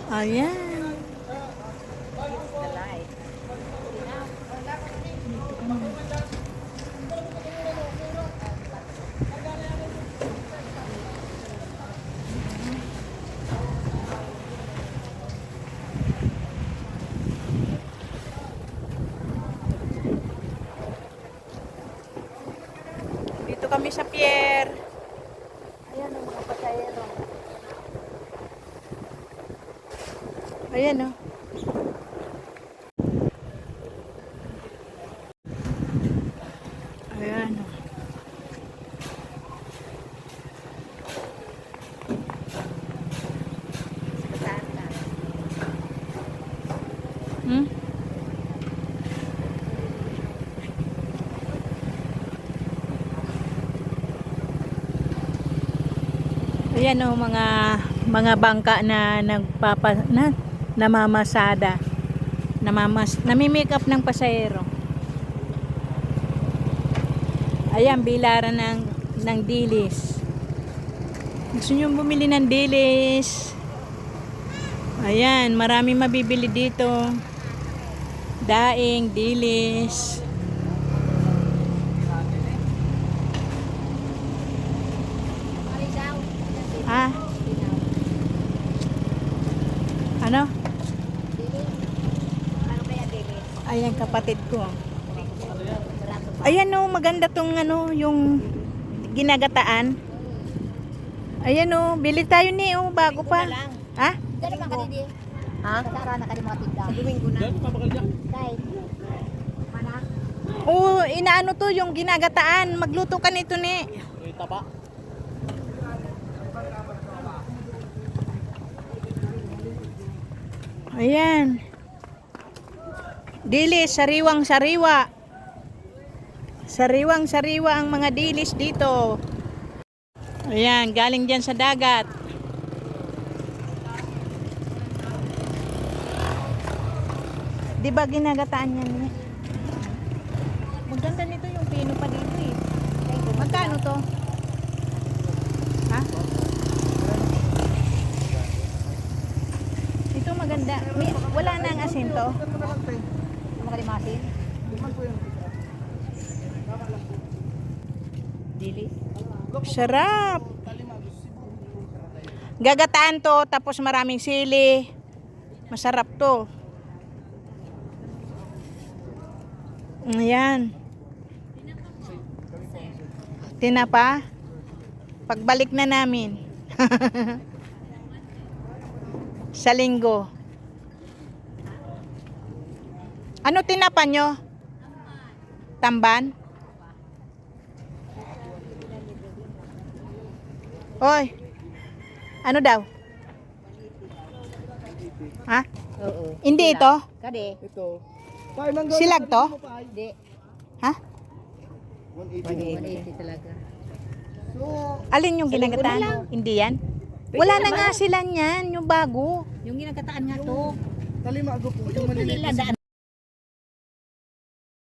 Ayan. Dito kami sa pier. Ayan ang mga pasahero. Ayan o. Ayan o. Hmm? Ayan o, mga bangka na namamasada. Nami-make up ng pasahero. Ayan, bilaran ng dilis. Gusto nyo bumili ng dilis? Ayan, marami mabibili dito. Daing, dilis. Ah? Ano? Ayan, kapatid ko. Ayan o, maganda tong ano, yung ginagataan. Ayan o, bili tayo ni o, bago pa. Ha? Dali ka kanidi. Ha? Kasara na kani mga tinda. Sa Domingo na. Dai. Mana? Oo, inaano to yung ginagataan. Magluto ka nito ni. Tapa. Ayan. Dilis, sariwang-sariwa. Sariwang-sariwa ang mga dilis dito. Ayan, galing dyan sa dagat. Di ba ginagataan yan eh? Maganda nito yung pino pa dito eh. Magkano to? Ha? Ito maganda. Wala na ang asin to. Makalimasin. Dilis. Sarap. Gagataan to tapos maraming sili. Masarap to. Ayan. Tinapa. Pagbalik na namin. Sa linggo. Ano tinapa nyo? Tamban? Oy. Ano daw? Ha? Oo. Hindi ito? Kade. Ito. Silag to? Hindi. Ha? 180 talaga. So, Alin yung ginagataan? Hindi yan? Wala na nga sila niyan, yung bago. Yung ginagataan nga to. talima ako po. Yung Ito nila maliliit. daan.